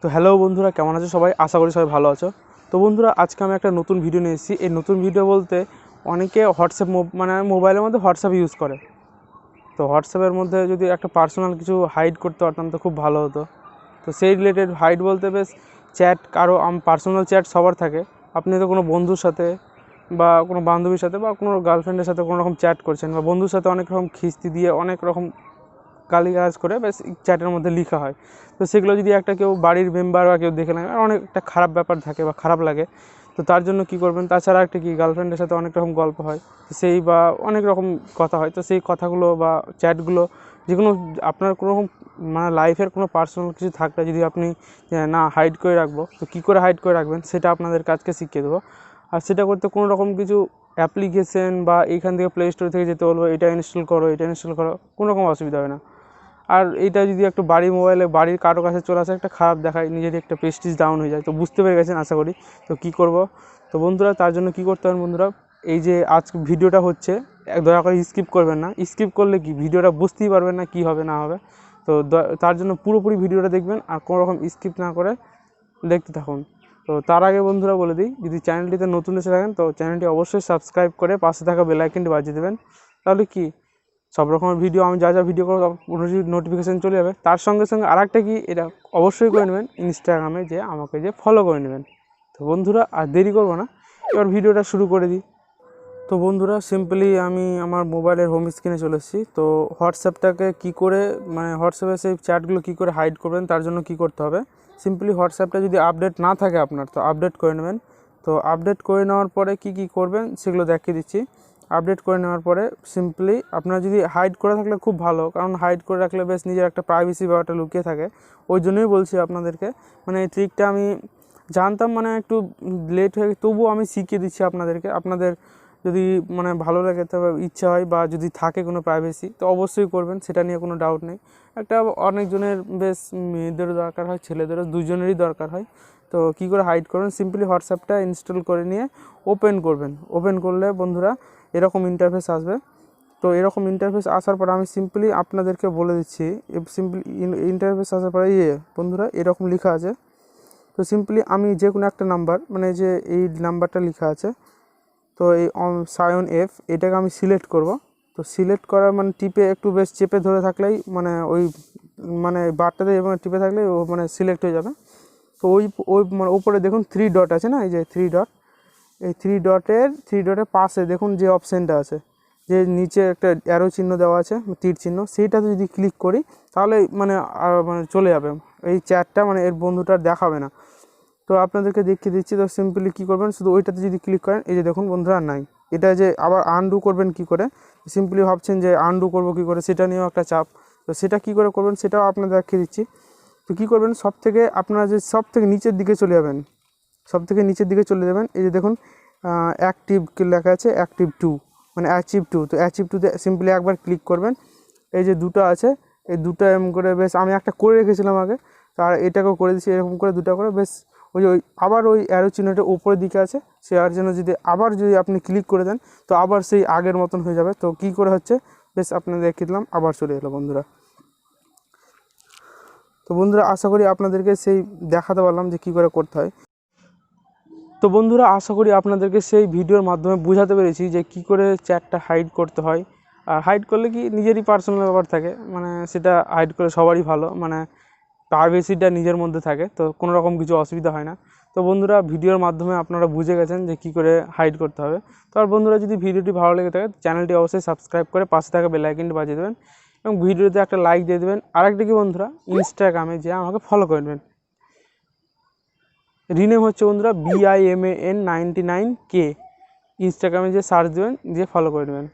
তো হ্যালো বন্ধুরা, কেমন আছো সবাই? আশা করি সবাই ভালো আছো। তো বন্ধুরা, আজকে আমি একটা নতুন ভিডিও নিয়ে এসেছি। এই নতুন ভিডিও বলতে অনেকে হোয়াটসঅ্যাপ মোবাইলের মধ্যে হোয়াটসঅ্যাপ ইউজ করে। তো হোয়াটসঅ্যাপের মধ্যে যদি একটা পার্সোনাল কিছু হাইড করতে পারতাম তো খুব ভালো হতো। তো সেই রিলেটেড হাইড বলতে বেশ চ্যাট, কারো পার্সোনাল চ্যাট সবার থাকে। আপনি তো কোনো বন্ধুর সাথে বা কোনো বান্ধবীর সাথে বা কোনো গার্লফ্রেন্ডের সাথে কোনো রকম চ্যাট করছেন, বা বন্ধুর সাথে অনেক রকম খিস্তি দিয়ে অনেক রকম গালিগালাজ করে বেশ চ্যাটের মধ্যে লেখা হয়। তো সেগুলো যদি একটা কেউ বাড়ির মেম্বার বা কেউ দেখে নেয়, অনেক একটা খারাপ ব্যাপার থাকে বা খারাপ লাগে। তো তার জন্য কী করবেন, তাছাড়া একটা কি গার্লফ্রেন্ডের সাথে অনেক রকম গল্প হয়, সেই বা অনেক রকম কথা হয়। তো সেই কথাগুলো বা চ্যাটগুলো যেগুলো আপনার কোনো রকম লাইফের কোনো পার্সোনাল কিছু থাকলে যদি আপনি না হাইড করে রাখবো, তো কী করে হাইড করে রাখবেন সেটা আপনাদের কাজকে শিখিয়ে দেবো। আর সেটা করতে কোনো রকম কিছু অ্যাপ্লিকেশন বা এইখান থেকে প্লে স্টোর থেকে যেতে বলবো, এটা ইনস্টল করো, এটা ইনস্টল করো, কোনো রকম অসুবিধা হবে না। আর এইটা যদি একটু বাড়ির মোবাইলে বাড়ির কারো কাছে চলে আসে, একটা খারাপ দেখায়, নিজের একটা প্রেস্টিজ ডাউন হয়ে যায়। তো বুঝতে পেরে গেছেন আশা করি। তো কী করব, তো বন্ধুরা তার জন্য কী করতে হবে বন্ধুরা, এই যে আজ ভিডিওটা হচ্ছে, দয়া করে স্কিপ করবেন না। স্কিপ করলে কি ভিডিওটা বুঝতেই পারবেন না কী হবে না হবে। তো তার জন্য পুরোপুরি ভিডিওটা দেখবেন আর কোনো রকম স্কিপ না করে দেখতে থাকুন। তো তার আগে বন্ধুরা বলে দিই, যদি চ্যানেলটিতে নতুন এসে থাকেন তো চ্যানেলটি অবশ্যই সাবস্ক্রাইব করে পাশে থাকা বেল আইকনটি বাজিয়ে দেবেন। তাহলে কি সব রকমের ভিডিও, আমি যা যা ভিডিও করবো নোটিফিকেশান চলে যাবে। তার সঙ্গে সঙ্গে আরেকটা কি, এটা অবশ্যই করে নেবেন, ইনস্টাগ্রামে যে আমাকে যে ফলো করে নেবেন। তো বন্ধুরা আর দেরি করবো না, এবার ভিডিওটা শুরু করে দিই। তো বন্ধুরা, সিম্পলি আমি আমার মোবাইলের হোম স্ক্রিনে চলে এসেছি। তো হোয়াটসঅ্যাপটাকে কী করে হোয়াটসঅ্যাপে সেই চ্যাটগুলো কী করে হাইড করবেন, তার জন্য কী করতে হবে, সিম্পলি হোয়াটসঅ্যাপটা যদি আপডেট না থাকে আপনার, তো আপডেট করে নেবেন। তো আপডেট করে নেওয়ার পরে কী কী করবেন সেগুলো দেখিয়ে দিচ্ছি। আপডেট করে নেওয়ার পরে সিম্পলি আপনার যদি হাইড করে থাকলে খুব ভালো, কারণ হাইড করে রাখলে বেশ নিজের একটা প্রাইভেসি ব্যাপারটা লুকিয়ে থাকে। ওই জন্যই বলছি আপনাদেরকে, এই ট্রিকটা আমি জানতাম, একটু লেট হয়ে গেছে, তবুও আমি শিখিয়ে দিচ্ছি আপনাদেরকে। আপনাদের যদি ভালো লাগে, তবে ইচ্ছা হয় বা যদি থাকে কোনো প্রাইভেসি, তো অবশ্যই করবেন, সেটা নিয়ে কোনো ডাউট নেই। একটা অনেকজনের বেশ মেয়েদেরও দরকার হয়, ছেলেদেরও, দুজনেরই দরকার হয়। তো কী করে হাইড করবেন, সিম্পলি হোয়াটসঅ্যাপটা ইনস্টল করে নিয়ে ওপেন করবেন। ওপেন করলে বন্ধুরা এরকম ইন্টারফেস আসবে। তো এরকম ইন্টারফেস আসার পর আমি সিম্পলি আপনাদেরকে বলে দিচ্ছি, সিম্পলি ইন্টারফেস আসার পরে বন্ধুরা এরকম লেখা আছে। তো সিম্পলি আমি যে কোনো একটা নাম্বার, যে এই নাম্বারটা লেখা আছে, তো এই সায়ন এফ, এটাকে আমি সিলেক্ট করব। তো সিলেক্ট করার টিপে একটু বেশ চেপে ধরে থাকলেই ওই বারটাতে এবং টিপে থাকলেই ও সিলেক্ট হয়ে যাবে। তো ওই ওই উপরে দেখুন 3 ডট আছে না, এই যে 3 ডট, এই 3 ডটের পাশে দেখুন যে অপশানটা আছে, যে নিচে একটা অ্যারো চিহ্ন দেওয়া আছে, তীর চিহ্ন, সেইটাতে যদি ক্লিক করি তাহলে চলে যাবে এই চ্যাটটা, এর বন্ধুটার দেখাবে না। তো আপনাদেরকে দেখিয়ে দিচ্ছি। তো সিম্পলি কী করবেন, শুধু ওইটাতে যদি ক্লিক করেন, এই যে দেখুন বন্ধুরা নাই। এটা যে আবার আনডু করবেন কী করে, সিম্পলি ভাবছেন যে আনডু করবো কী করে, সেটা নিয়েও একটা চাপ। তো সেটা কী করে করবেন সেটাও আপনাদের দেখিয়ে দিচ্ছি। তো কী করবেন, আপনারা যে সব থেকে নিচের দিকে চলে যাবেন, সব থেকে নিচের দিকে চলে যাবেন। এই যে দেখুন অ্যাক্টিভ লেখা আছে, অ্যাক্টিভ টু, অ্যাচিভ টু। তো অ্যাচিভ টুতে সিম্পলি একবার ক্লিক করবেন। এই যে দুটো আছে, এই দুটো এরকম করে বেশ আমি একটা করে রেখেছিলাম আগে, আর এটাকেও করে দিচ্ছি এরকম করে, দুটো করে বেশ ওই আবার ওই অ্যারো চিহ্নটা উপরের দিকে আছে, সে আর জন্য যদি আপনি ক্লিক করে দেন তো আবার সেই আগের মতন হয়ে যাবে। তো কী করে হচ্ছে বেশ আপনাদের দেখিয়ে দিলাম, আবার চলে এলো বন্ধুরা। তো বন্ধুরা আশা করি আপনাদেরকে সেই দেখাতে পারলাম যে কী করে করতে হয়। তো বন্ধুরা আশা করি আপনাদেরকে সেই ভিডিওর মাধ্যমে বোঝাতে পেরেছি যে কী করে চ্যাটটা হাইড করতে হয়। আর হাইড করলে কি নিজেরই পার্সোনাল ব্যাপার থাকে, সেটা হাইড করে সবারই ভালো, প্রাইভেসিটা নিজের মধ্যে থাকে, তো কোনো রকম কিছু অসুবিধা হয় না। তো বন্ধুরা ভিডিওর মাধ্যমে আপনারা বুঝে গেছেন যে কী করে হাইড করতে হবে। তো আর বন্ধুরা যদি ভিডিওটি ভালো লেগে থাকে চ্যানেলটি অবশ্যই সাবস্ক্রাইব করে পাশে থাকা বেল আইকনটি বাজিয়ে দেবেন এবং ভিডিওতে একটা লাইক দিয়ে দেবেন। আরেকটা কি বন্ধুরা, ইনস্টাগ্রামে যে আমাকে ফলো করে নেবেন। রিনেম হচ্ছে বন্ধুরা BIMAN 99K। ইনস্টাগ্রামে যে সার্চ দেবেন, দিয়ে ফলো করে নেবেন।